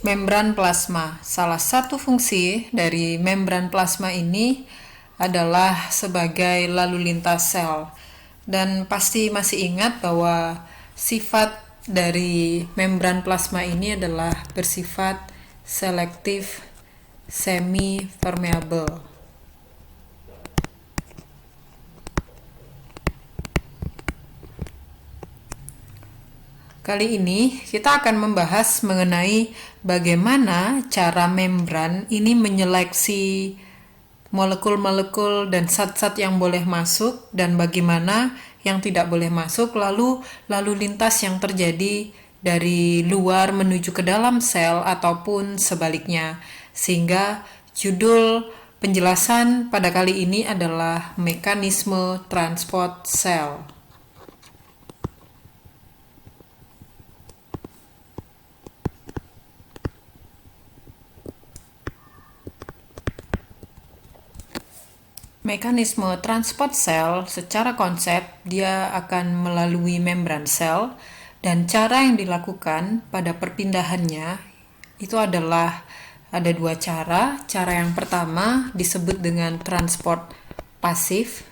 Membran plasma. Salah satu fungsi dari membran plasma ini adalah sebagai lalu lintas sel. Dan pasti masih ingat bahwa sifat dari membran plasma ini adalah bersifat selektif semi permeable. Kali ini kita akan membahas mengenai bagaimana cara membran ini menyeleksi molekul-molekul dan zat-zat yang boleh masuk dan bagaimana yang tidak boleh masuk, lalu lintas yang terjadi dari luar menuju ke dalam sel ataupun sebaliknya. Sehingga judul penjelasan pada kali ini adalah mekanisme transport sel. Mekanisme transport sel secara konsep dia akan melalui membran sel dan cara yang dilakukan pada perpindahannya itu adalah ada dua cara. Cara yang pertama disebut dengan transport pasif.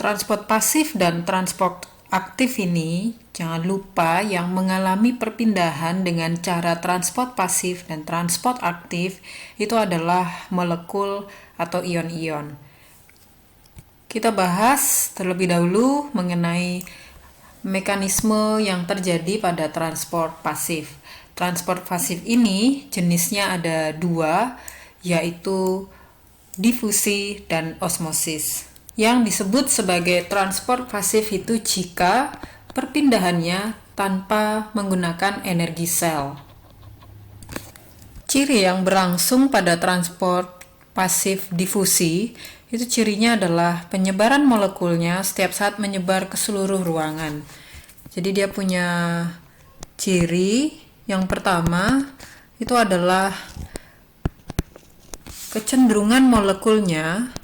Transport pasif dan transport aktif ini jangan lupa yang mengalami perpindahan dengan cara transport pasif dan transport aktif itu adalah molekul atau ion-ion. Kita bahas terlebih dahulu mengenai mekanisme yang terjadi pada transport pasif. Transport pasif ini jenisnya ada dua, yaitu difusi dan osmosis. Yang disebut sebagai transport pasif itu jika perpindahannya tanpa menggunakan energi sel. Ciri yang berlangsung pada transport pasif difusi itu cirinya adalah penyebaran molekulnya setiap saat menyebar ke seluruh ruangan. Jadi dia punya ciri yang pertama itu adalah kecenderungan molekulnya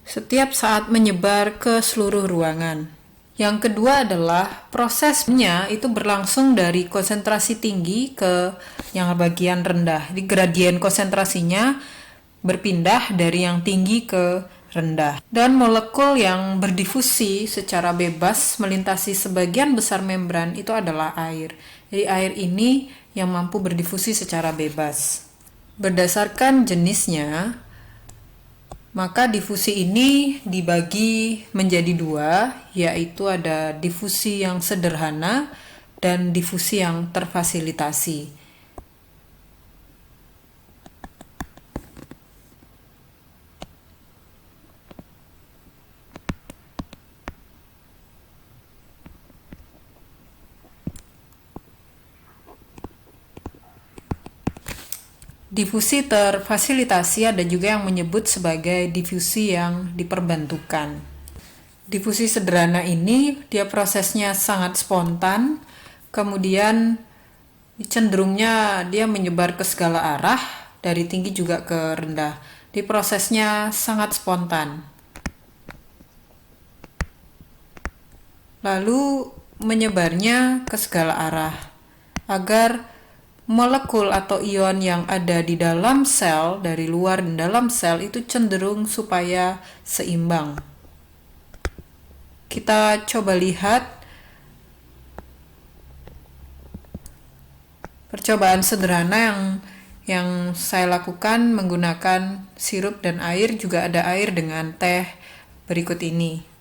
setiap saat menyebar ke seluruh ruangan. Yang kedua adalah prosesnya itu berlangsung dari konsentrasi tinggi ke yang bagian rendah. Jadi gradien konsentrasinya berpindah dari yang tinggi ke rendah. Dan molekul yang berdifusi secara bebas melintasi sebagian besar membran itu adalah air. Jadi air ini yang mampu berdifusi secara bebas. Berdasarkan jenisnya, maka difusi ini dibagi menjadi dua, yaitu ada difusi yang sederhana dan difusi yang terfasilitasi. Difusi terfasilitasi ada juga yang menyebut sebagai difusi yang diperbantukan. Difusi sederhana ini dia prosesnya sangat spontan, kemudian cenderungnya dia menyebar ke segala arah, dari tinggi juga ke rendah. Di prosesnya sangat spontan. Lalu menyebarnya ke segala arah agar molekul atau ion yang ada di dalam sel, dari luar dan dalam sel itu cenderung supaya seimbang. Kita coba lihat percobaan sederhana yang saya lakukan menggunakan sirup dan air, juga ada air dengan teh berikut ini.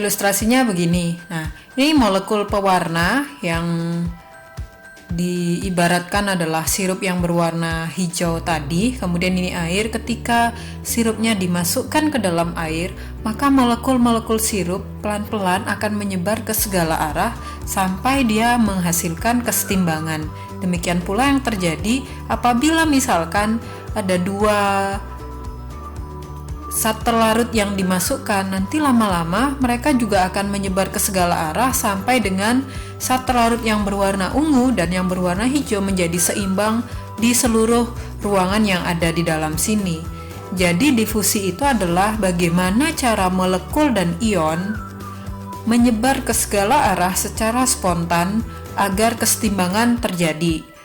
Ilustrasinya begini. Nah, ini molekul pewarna yang diibaratkan adalah sirup yang berwarna hijau tadi, kemudian ini air. Ketika sirupnya dimasukkan ke dalam air, maka molekul-molekul sirup pelan-pelan akan menyebar ke segala arah sampai dia menghasilkan kesetimbangan. Demikian pula yang terjadi apabila misalkan ada dua zat terlarut yang dimasukkan, nanti lama-lama mereka juga akan menyebar ke segala arah sampai dengan zat terlarut yang berwarna ungu dan yang berwarna hijau menjadi seimbang di seluruh ruangan yang ada di dalam sini. Jadi difusi itu adalah bagaimana cara molekul dan ion menyebar ke segala arah secara spontan agar kesetimbangan terjadi.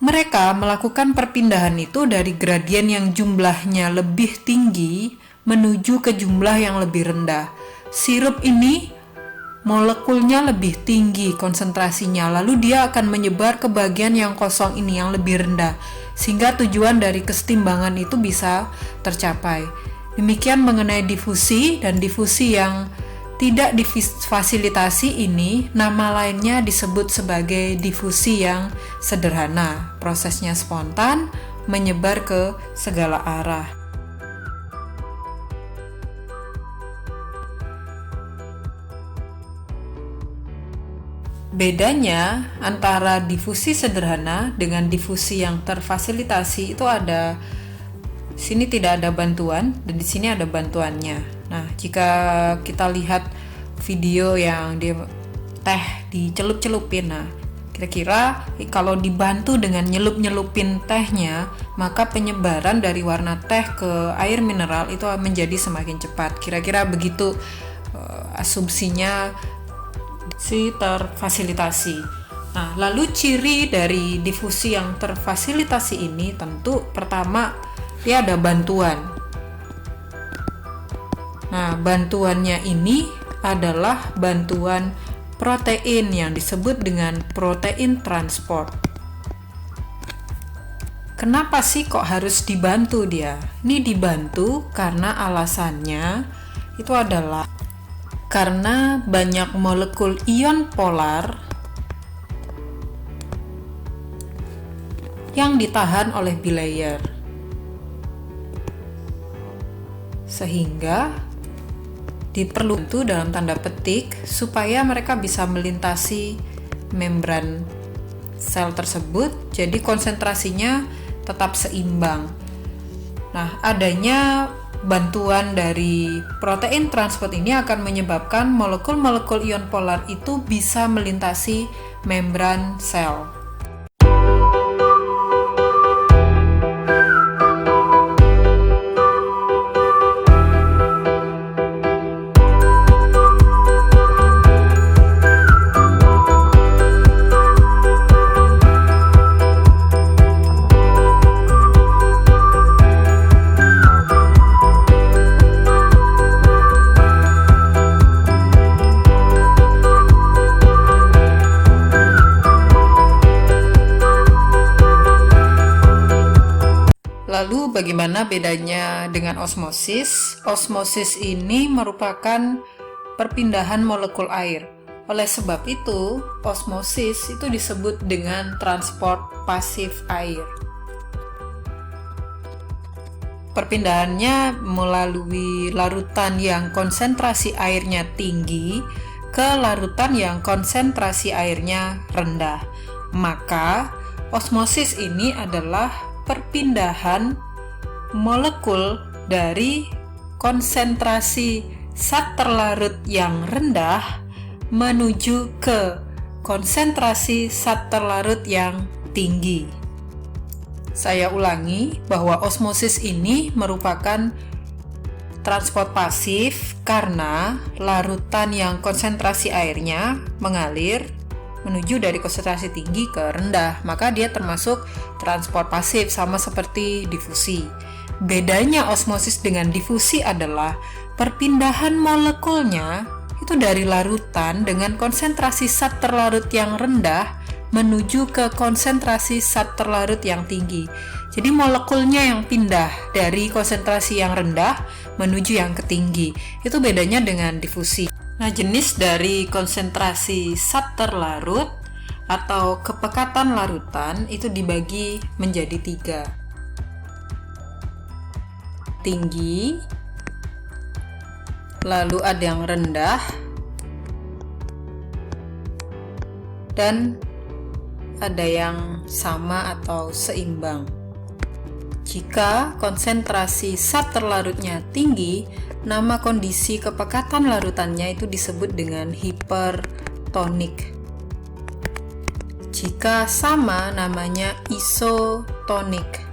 Mereka melakukan perpindahan itu dari gradien yang jumlahnya lebih tinggi menuju ke jumlah yang lebih rendah. Sirup ini molekulnya lebih tinggi konsentrasinya, lalu dia akan menyebar ke bagian yang kosong ini yang lebih rendah, sehingga tujuan dari kesetimbangan itu bisa tercapai. Demikian mengenai difusi, dan difusi yang tidak difasilitasi ini, nama lainnya disebut sebagai difusi yang sederhana. Prosesnya spontan, menyebar ke segala arah. Bedanya antara difusi sederhana dengan difusi yang terfasilitasi itu ada, sini tidak ada bantuan dan di sini ada bantuannya. Nah, jika kita lihat video yang teh dicelup-celupin, nah kira-kira kalau dibantu dengan nyelup-nyelupin tehnya, maka penyebaran dari warna teh ke air mineral itu menjadi semakin cepat. Kira-kira begitu asumsinya si terfasilitasi. Nah, lalu ciri dari difusi yang terfasilitasi ini tentu pertama dia ada bantuan. Nah, bantuannya ini adalah bantuan protein yang disebut dengan protein transport. Kenapa sih kok harus dibantu dia? Ini dibantu karena alasannya itu adalah karena banyak molekul ion polar yang ditahan oleh bilayer, sehingga diperlukan dalam tanda petik supaya mereka bisa melintasi membran sel tersebut, jadi konsentrasinya tetap seimbang. Nah, adanya bantuan dari protein transport ini akan menyebabkan molekul-molekul ion polar itu bisa melintasi membran sel. Lalu bagaimana bedanya dengan osmosis? Osmosis ini merupakan perpindahan molekul air. Oleh sebab itu, osmosis itu disebut dengan transport pasif air. Perpindahannya melalui larutan yang konsentrasi airnya tinggi ke larutan yang konsentrasi airnya rendah. Maka, osmosis ini adalah perpindahan molekul dari konsentrasi zat terlarut yang rendah menuju ke konsentrasi zat terlarut yang tinggi. Saya ulangi bahwa osmosis ini merupakan transport pasif karena larutan yang konsentrasi airnya mengalir menuju dari konsentrasi tinggi ke rendah, maka dia termasuk transport pasif, sama seperti difusi. Bedanya osmosis dengan difusi adalah perpindahan molekulnya itu dari larutan dengan konsentrasi zat terlarut yang rendah menuju ke konsentrasi zat terlarut yang tinggi. Jadi molekulnya yang pindah dari konsentrasi yang rendah menuju yang tinggi. Itu bedanya dengan difusi. Nah, jenis dari konsentrasi zat terlarut atau kepekatan larutan itu dibagi menjadi 3. Tinggi, lalu ada yang rendah, dan ada yang sama atau seimbang. Jika konsentrasi zat terlarutnya tinggi, nama kondisi kepekatan larutannya itu disebut dengan hipertonik. Jika sama, namanya isotonik.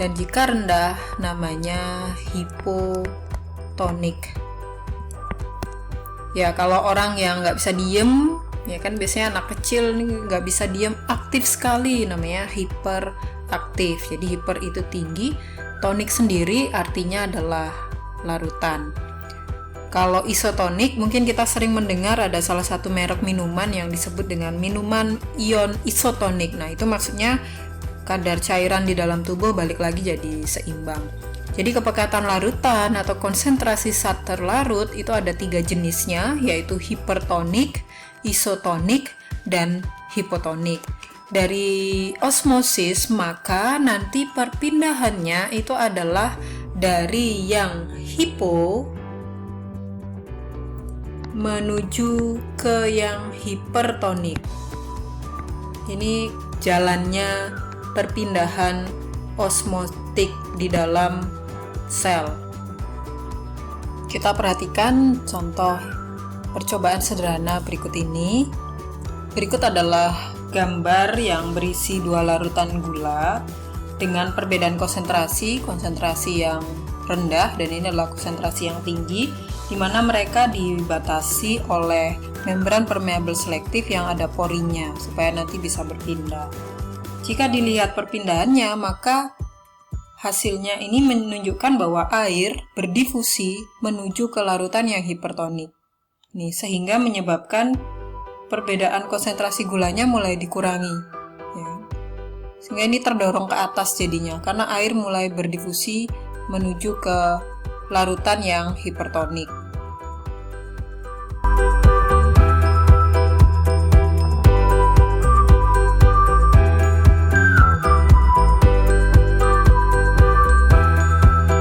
Dan jika rendah, namanya hipotonik. Ya, kalau orang yang nggak bisa diem, ya kan biasanya anak kecil nih nggak bisa diem, aktif sekali, namanya hiperaktif. Jadi hiper itu tinggi, tonik sendiri artinya adalah larutan. Kalau isotonik, mungkin kita sering mendengar ada salah satu merek minuman yang disebut dengan minuman ion isotonik. Nah, itu maksudnya kadar cairan di dalam tubuh balik lagi jadi seimbang. Jadi kepekatan larutan atau konsentrasi zat terlarut itu ada 3 jenisnya, yaitu hipertonik, isotonik, dan hipotonik. Dari osmosis, maka nanti perpindahannya itu adalah dari yang hipo menuju ke yang hipertonik. Ini jalannya perpindahan osmotik di dalam sel. Kita perhatikan contoh percobaan sederhana berikut ini. Berikut adalah gambar yang berisi 2 larutan gula dengan perbedaan konsentrasi yang rendah dan ini adalah konsentrasi yang tinggi, di mana mereka dibatasi oleh membran permeabel selektif yang ada porinya supaya nanti bisa berpindah. Jika dilihat perpindahannya, maka hasilnya ini menunjukkan bahwa air berdifusi menuju ke larutan yang hipertonik. Nih, sehingga menyebabkan perbedaan konsentrasi gulanya mulai dikurangi. Ya. Sehingga ini terdorong ke atas jadinya, karena air mulai berdifusi menuju ke larutan yang hipertonik.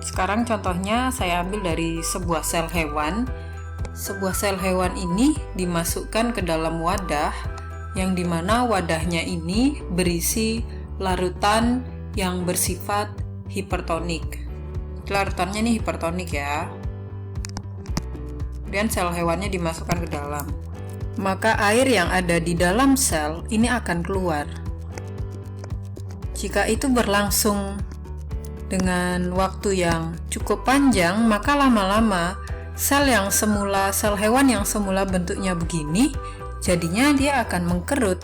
Sekarang contohnya saya ambil dari sebuah sel hewan. Sebuah sel hewan ini dimasukkan ke dalam wadah yang dimana wadahnya ini berisi larutan yang bersifat hipertonik. Larutannya ini hipertonik ya. Kemudian sel hewannya dimasukkan ke dalam. Maka air yang ada di dalam sel ini akan keluar. Jika itu berlangsung dengan waktu yang cukup panjang, maka lama-lama sel hewan yang semula bentuknya begini, jadinya dia akan mengkerut.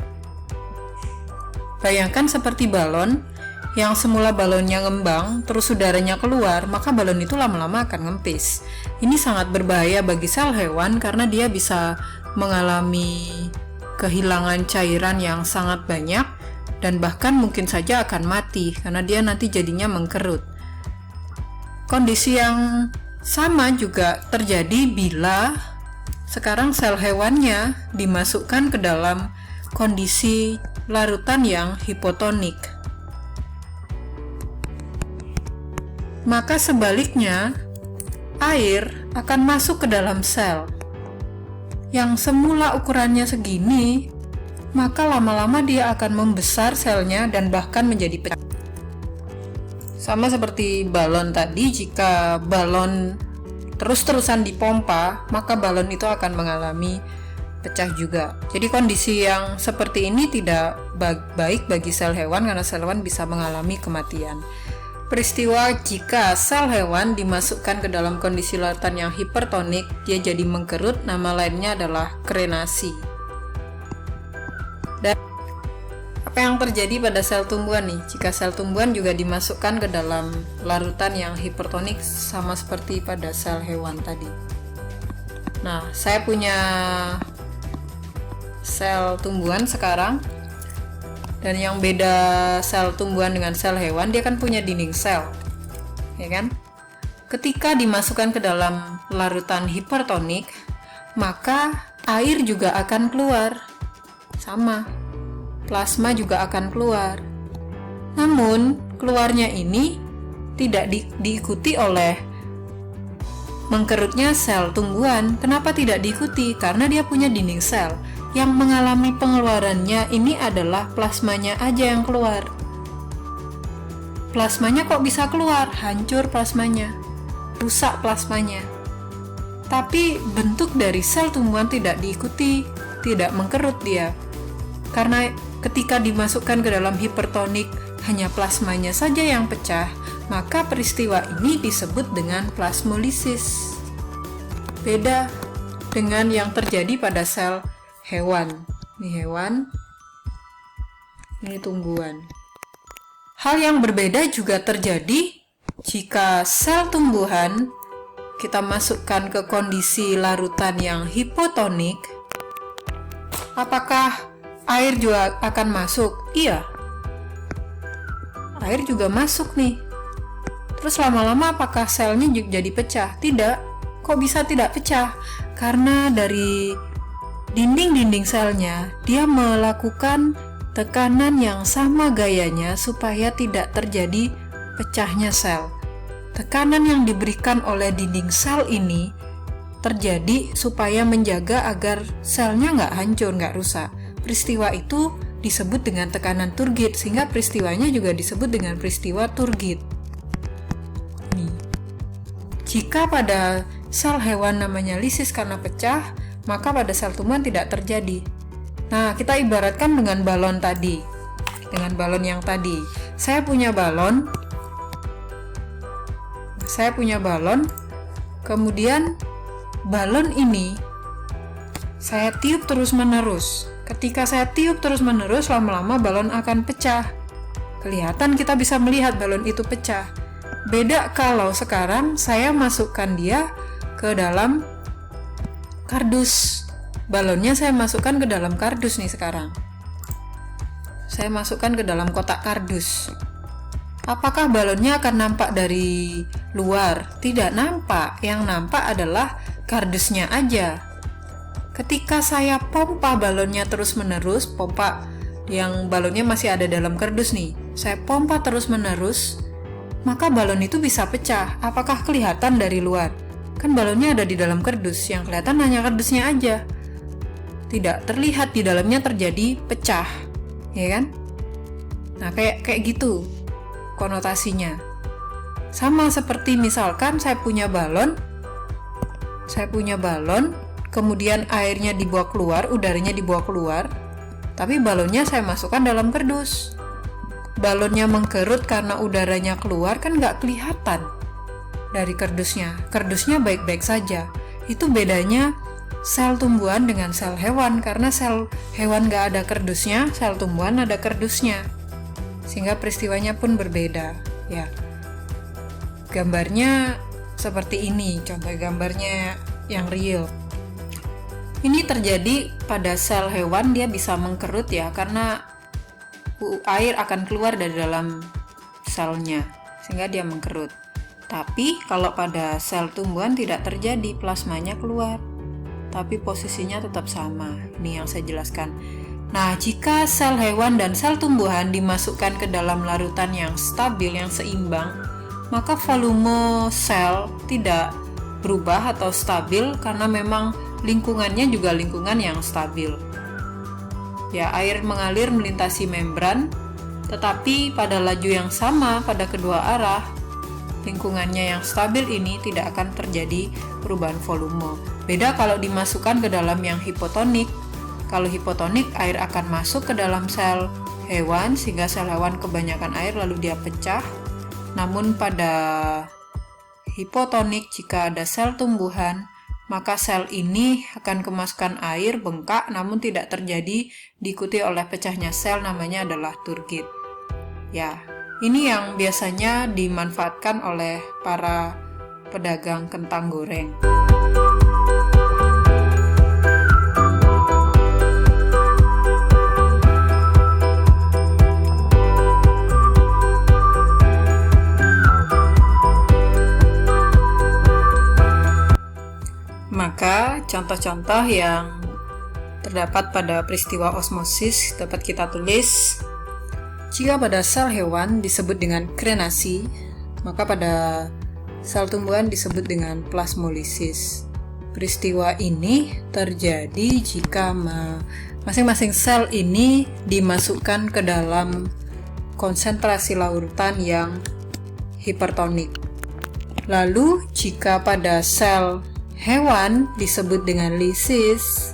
Bayangkan seperti balon, yang semula balonnya ngembang, terus udaranya keluar, maka balon itu lama-lama akan ngempis. Ini sangat berbahaya bagi sel hewan karena dia bisa mengalami kehilangan cairan yang sangat banyak, dan bahkan mungkin saja akan mati karena dia nanti jadinya mengkerut. Kondisi yang sama juga terjadi bila sekarang sel hewannya dimasukkan ke dalam kondisi larutan yang hipotonik. Maka sebaliknya, air akan masuk ke dalam sel yang semula ukurannya segini, maka lama-lama dia akan membesar selnya dan bahkan menjadi pecah. Sama seperti balon tadi, jika balon terus-terusan dipompa, maka balon itu akan mengalami pecah juga. Jadi kondisi yang seperti ini tidak baik bagi sel hewan karena sel hewan bisa mengalami kematian. Peristiwa jika sel hewan dimasukkan ke dalam kondisi larutan yang hipertonik, dia jadi mengkerut, nama lainnya adalah krenasi. Dan apa yang terjadi pada sel tumbuhan nih? Jika sel tumbuhan juga dimasukkan ke dalam larutan yang hipertonik sama seperti pada sel hewan tadi. Nah, saya punya sel tumbuhan sekarang. Dan yang beda sel tumbuhan dengan sel hewan, dia kan punya dinding sel, ya kan? Ketika dimasukkan ke dalam larutan hipertonik, maka air juga akan keluar. Sama, plasma juga akan keluar. Namun, keluarnya ini tidak diikuti oleh mengkerutnya sel tumbuhan. Kenapa tidak diikuti? Karena dia punya dinding sel. Yang mengalami pengeluarannya ini adalah plasmanya aja yang keluar. Plasmanya kok bisa keluar? Hancur plasmanya, rusak plasmanya. Tapi bentuk dari sel tumbuhan tidak diikuti, tidak mengkerut dia. Karena ketika dimasukkan ke dalam hipertonik, hanya plasmanya saja yang pecah, maka peristiwa ini disebut dengan plasmolisis. Beda dengan yang terjadi pada sel hewan. Ini hewan, ini tumbuhan. Hal yang berbeda juga terjadi jika sel tumbuhan kita masukkan ke kondisi larutan yang hipotonik. Apakah air juga akan masuk? Iya. Air juga masuk nih. Terus lama-lama apakah selnya juga jadi pecah? Tidak. Kok bisa tidak pecah? Karena dari dinding-dinding selnya, dia melakukan tekanan yang sama gayanya supaya tidak terjadi pecahnya sel. Tekanan yang diberikan oleh dinding sel ini terjadi supaya menjaga agar selnya nggak hancur, nggak rusak. Peristiwa itu disebut dengan tekanan Turgid, sehingga peristiwanya juga disebut dengan peristiwa Turgid. Jika pada sel hewan namanya lisis karena pecah, maka pada sel tumbuhan tidak terjadi. Nah, kita ibaratkan dengan balon tadi. Dengan balon yang tadi. Saya punya balon, kemudian balon ini saya tiup terus-menerus. Ketika saya tiup terus-menerus, lama-lama balon akan pecah. Kelihatan, kita bisa melihat balon itu pecah. Beda kalau sekarang saya masukkan dia ke dalam kardus. Balonnya saya masukkan ke dalam kardus nih sekarang. Saya masukkan ke dalam kotak kardus. Apakah balonnya akan nampak dari luar? Tidak nampak. Yang nampak adalah kardusnya aja. Ketika saya pompa balonnya terus-menerus, pompa yang balonnya masih ada dalam kardus nih, saya pompa terus-menerus, maka balon itu bisa pecah. Apakah kelihatan dari luar? Kan balonnya ada di dalam kardus, yang kelihatan hanya kardusnya aja. Tidak terlihat di dalamnya terjadi pecah, ya kan? Nah, kayak gitu konotasinya. Sama seperti misalkan saya punya balon, kemudian airnya dibawa keluar, udaranya dibawa keluar, tapi balonnya saya masukkan dalam kardus. Balonnya mengkerut karena udaranya keluar, kan nggak kelihatan dari kardusnya. Kardusnya baik-baik saja. Itu bedanya sel tumbuhan dengan sel hewan, karena sel hewan nggak ada kardusnya, sel tumbuhan ada kardusnya, sehingga peristiwanya pun berbeda. Ya, gambarnya seperti ini, contoh gambarnya yang real. Ini terjadi pada sel hewan, dia bisa mengkerut ya, karena air akan keluar dari dalam selnya, sehingga dia mengkerut. Tapi kalau pada sel tumbuhan tidak terjadi, plasmanya keluar, tapi posisinya tetap sama. Ini yang saya jelaskan. Nah, jika sel hewan dan sel tumbuhan dimasukkan ke dalam larutan yang stabil, yang seimbang, maka volume sel tidak berubah atau stabil karena memang lingkungannya juga lingkungan yang stabil. Ya, air mengalir melintasi membran, tetapi pada laju yang sama pada kedua arah, lingkungannya yang stabil ini tidak akan terjadi perubahan volume. Beda kalau dimasukkan ke dalam yang hipotonik. Kalau hipotonik, air akan masuk ke dalam sel hewan sehingga sel hewan kebanyakan air lalu dia pecah. Namun pada hipotonik, jika ada sel tumbuhan, maka sel ini akan kemasukan air, bengkak, namun tidak terjadi diikuti oleh pecahnya sel, namanya adalah Turgid. Ya, ini yang biasanya dimanfaatkan oleh para pedagang kentang goreng. contoh-contoh yang terdapat pada peristiwa osmosis dapat kita tulis. Jika pada sel hewan disebut dengan krenasi, maka pada sel tumbuhan disebut dengan plasmolisis. Peristiwa ini terjadi jika masing-masing sel ini dimasukkan ke dalam konsentrasi larutan yang hipertonik. Lalu, jika pada sel hewan disebut dengan lisis,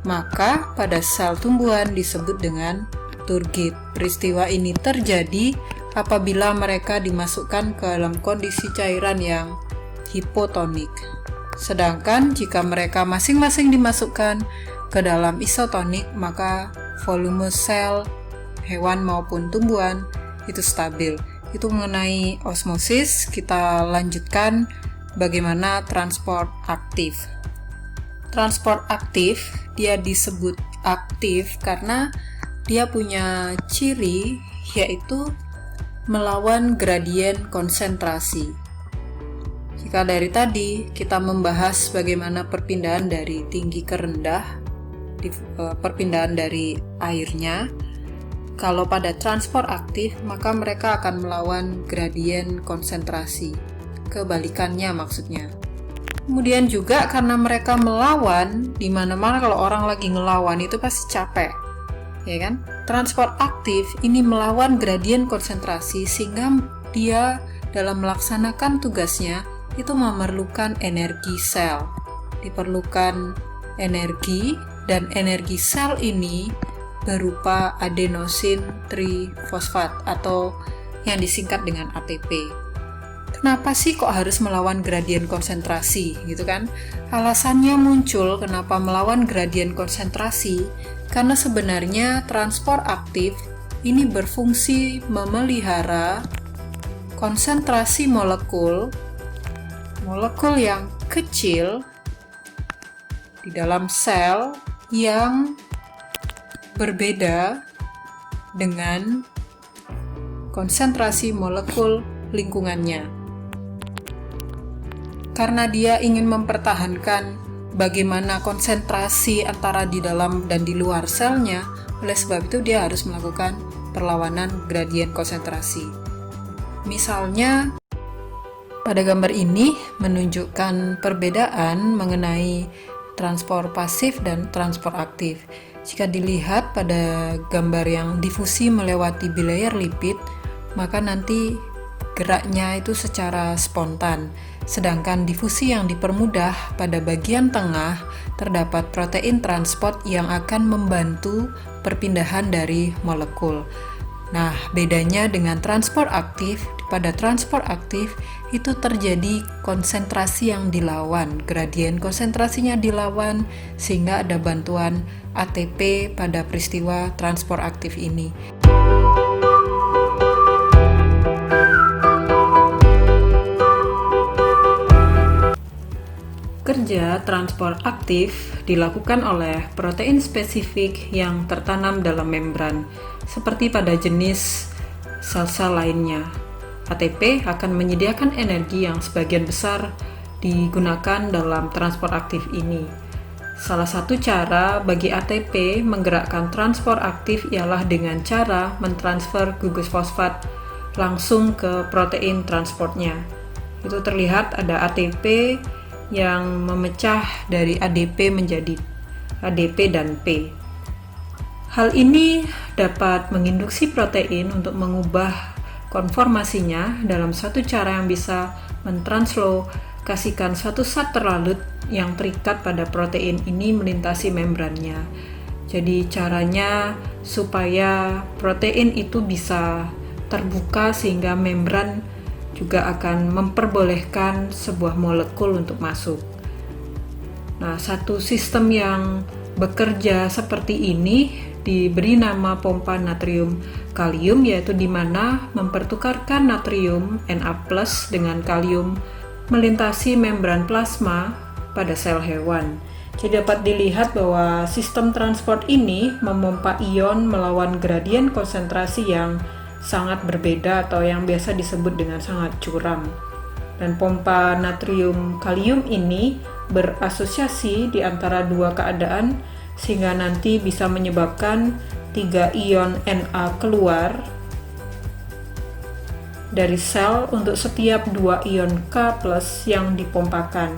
maka pada sel tumbuhan disebut dengan turgid. Peristiwa ini terjadi apabila mereka dimasukkan ke dalam kondisi cairan yang hipotonik. Sedangkan jika mereka masing-masing dimasukkan ke dalam isotonik, maka volume sel hewan maupun tumbuhan itu stabil. Itu mengenai osmosis. Kita lanjutkan bagaimana transport aktif. Transport aktif, dia disebut aktif karena dia punya ciri yaitu melawan gradien konsentrasi. Jika dari tadi kita membahas bagaimana perpindahan dari tinggi ke rendah, perpindahan dari airnya, kalau pada transport aktif maka mereka akan melawan gradien konsentrasi. Kebalikannya maksudnya. Kemudian juga karena mereka melawan, di mana-mana kalau orang lagi ngelawan itu pasti capek, ya kan? Transport aktif ini melawan gradien konsentrasi sehingga dia dalam melaksanakan tugasnya itu memerlukan energi sel. Diperlukan energi dan energi sel ini berupa adenosin trifosfat atau yang disingkat dengan ATP. Kenapa sih kok harus melawan gradien konsentrasi gitu kan? Alasannya muncul kenapa melawan gradien konsentrasi karena sebenarnya transport aktif ini berfungsi memelihara konsentrasi molekul yang kecil di dalam sel yang berbeda dengan konsentrasi molekul lingkungannya. Karena dia ingin mempertahankan bagaimana konsentrasi antara di dalam dan di luar selnya, oleh sebab itu dia harus melakukan perlawanan gradien konsentrasi. Misalnya, pada gambar ini menunjukkan perbedaan mengenai transport pasif dan transport aktif. Jika dilihat pada gambar yang difusi melewati bilayer lipid, maka nanti geraknya itu secara spontan. Sedangkan difusi yang dipermudah pada bagian tengah terdapat protein transport yang akan membantu perpindahan dari molekul. Nah, bedanya dengan transport aktif, pada transport aktif itu terjadi konsentrasi yang dilawan, gradien konsentrasinya dilawan sehingga ada bantuan ATP pada peristiwa transport aktif ini. Kerja transport aktif dilakukan oleh protein spesifik yang tertanam dalam membran, seperti pada jenis sel-sel lainnya. ATP akan menyediakan energi yang sebagian besar digunakan dalam transport aktif ini. Salah satu cara bagi ATP menggerakkan transport aktif ialah dengan cara mentransfer gugus fosfat langsung ke protein transportnya. Itu terlihat ada ATP yang memecah dari ADP menjadi ADP dan P. Hal ini dapat menginduksi protein untuk mengubah konformasinya dalam satu cara yang bisa mentranslokasikan suatu zat terlarut yang terikat pada protein ini melintasi membrannya. Jadi caranya supaya protein itu bisa terbuka sehingga membran juga akan memperbolehkan sebuah molekul untuk masuk. Nah, satu sistem yang bekerja seperti ini diberi nama pompa natrium kalium, yaitu di mana mempertukarkan natrium Na+ dengan kalium melintasi membran plasma pada sel hewan. Jadi dapat dilihat bahwa sistem transport ini memompa ion melawan gradien konsentrasi yang sangat berbeda atau yang biasa disebut dengan sangat curam. Dan pompa natrium kalium ini berasosiasi di antara dua keadaan sehingga nanti bisa menyebabkan 3 ion Na keluar dari sel untuk setiap 2 ion K+ yang dipompakan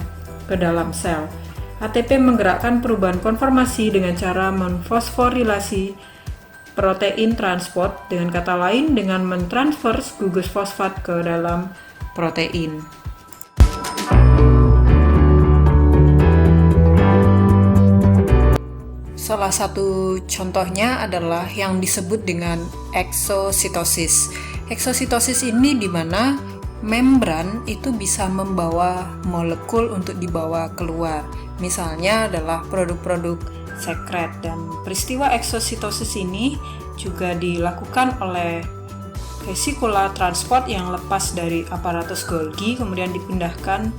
ke dalam sel. ATP menggerakkan perubahan konformasi dengan cara memfosforilasi protein transport, dengan kata lain dengan mentransfer gugus fosfat ke dalam protein. Salah satu contohnya adalah yang disebut dengan eksositosis. Eksositosis ini di mana membran itu bisa membawa molekul untuk dibawa keluar. Misalnya adalah produk-produk sekret, dan peristiwa eksositosis ini juga dilakukan oleh vesikula transport yang lepas dari aparatus Golgi kemudian dipindahkan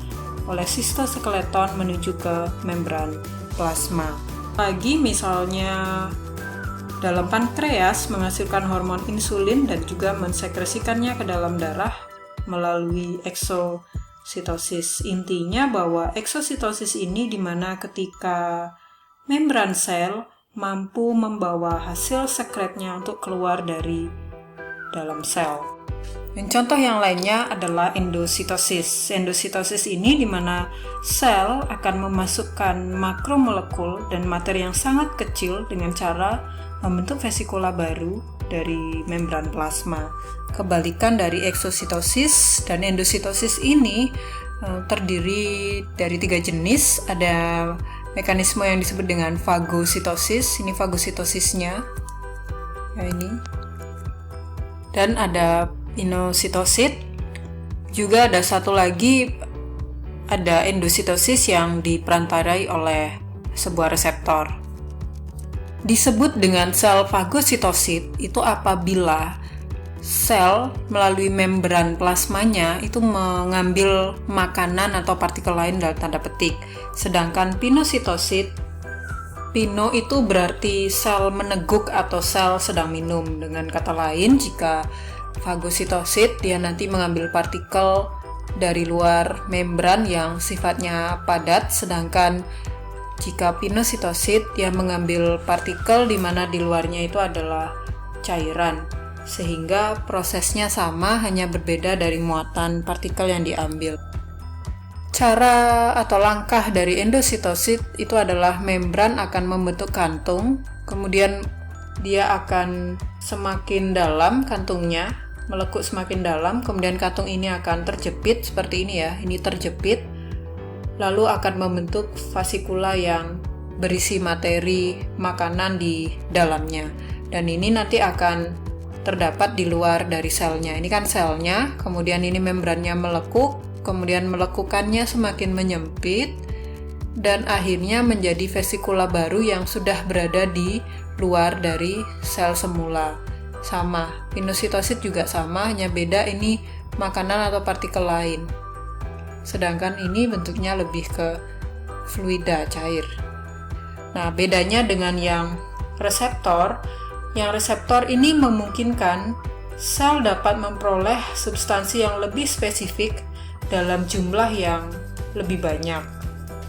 oleh sistoskeleton menuju ke membran plasma. Lagi misalnya dalam pankreas menghasilkan hormon insulin dan juga mensekresikannya ke dalam darah melalui eksositosis. Intinya bahwa eksositosis ini dimana ketika membran sel mampu membawa hasil sekretnya untuk keluar dari dalam sel. Dan contoh yang lainnya adalah endositosis. Endositosis ini di mana sel akan memasukkan makromolekul dan materi yang sangat kecil dengan cara membentuk vesikula baru dari membran plasma. Kebalikan dari eksositosis dan endositosis ini terdiri dari 3 jenis. Ada mekanisme yang disebut dengan fagositosis. Ini fagositosisnya. Ya ini. Dan ada pinositosit. Juga ada satu lagi, ada endositosis yang diperantarai oleh sebuah reseptor. Disebut dengan sel fagositosit itu apabila sel melalui membran plasmanya itu mengambil makanan atau partikel lain dalam tanda petik. Sedangkan pinositosit, pino itu berarti sel meneguk atau sel sedang minum. Dengan kata lain, jika fagositosit dia nanti mengambil partikel dari luar membran yang sifatnya padat, sedangkan jika pinositosit dia mengambil partikel di mana di luarnya itu adalah cairan, sehingga prosesnya sama hanya berbeda dari muatan partikel yang diambil. Cara atau langkah dari endositosit itu adalah membran akan membentuk kantung, kemudian dia akan semakin dalam kantungnya, melekuk semakin dalam, kemudian kantung ini akan terjepit seperti ini ya, ini terjepit, lalu akan membentuk vasikula yang berisi materi makanan di dalamnya, dan ini nanti akan terdapat di luar dari selnya. Ini kan selnya, kemudian ini membrannya melekuk, kemudian melekukannya semakin menyempit, dan akhirnya menjadi vesikula baru yang sudah berada di luar dari sel semula. Sama, pinositosit juga sama, hanya beda ini makanan atau partikel lain. Sedangkan ini bentuknya lebih ke fluida, cair. Nah, bedanya dengan yang reseptor ini memungkinkan sel dapat memperoleh substansi yang lebih spesifik dalam jumlah yang lebih banyak.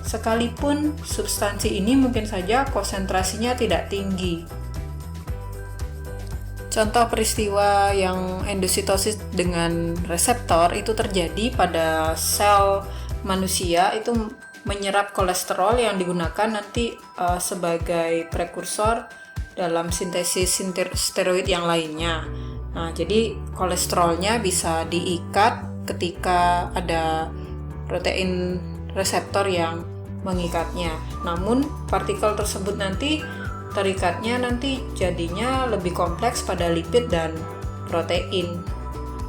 Sekalipun substansi ini mungkin saja konsentrasinya tidak tinggi. Contoh peristiwa yang endositosis dengan reseptor itu terjadi pada sel manusia, itu menyerap kolesterol yang digunakan nanti sebagai prekursor dalam sintesis steroid yang lainnya. Nah, jadi kolesterolnya bisa diikat ketika ada protein reseptor yang mengikatnya. Namun partikel tersebut nanti terikatnya nanti jadinya lebih kompleks pada lipid dan protein.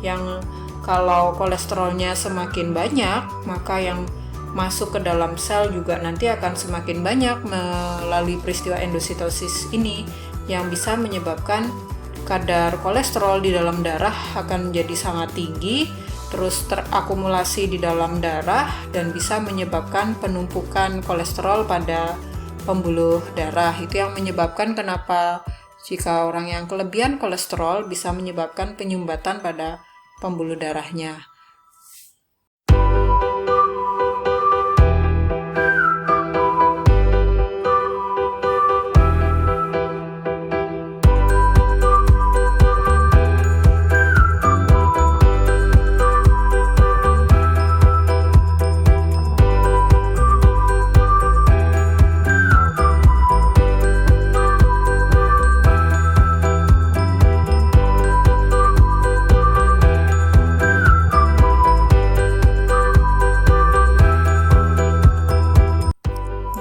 Yang kalau kolesterolnya semakin banyak, maka yang masuk ke dalam sel juga nanti akan semakin banyak melalui peristiwa endositosis ini, yang bisa menyebabkan kadar kolesterol di dalam darah akan menjadi sangat tinggi, terus terakumulasi di dalam darah dan bisa menyebabkan penumpukan kolesterol pada pembuluh darah. Itu yang menyebabkan kenapa jika orang yang kelebihan kolesterol bisa menyebabkan penyumbatan pada pembuluh darahnya.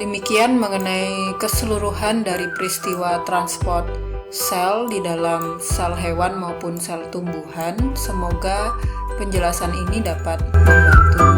Demikian mengenai keseluruhan dari peristiwa transport sel di dalam sel hewan maupun sel tumbuhan. Semoga penjelasan ini dapat membantu.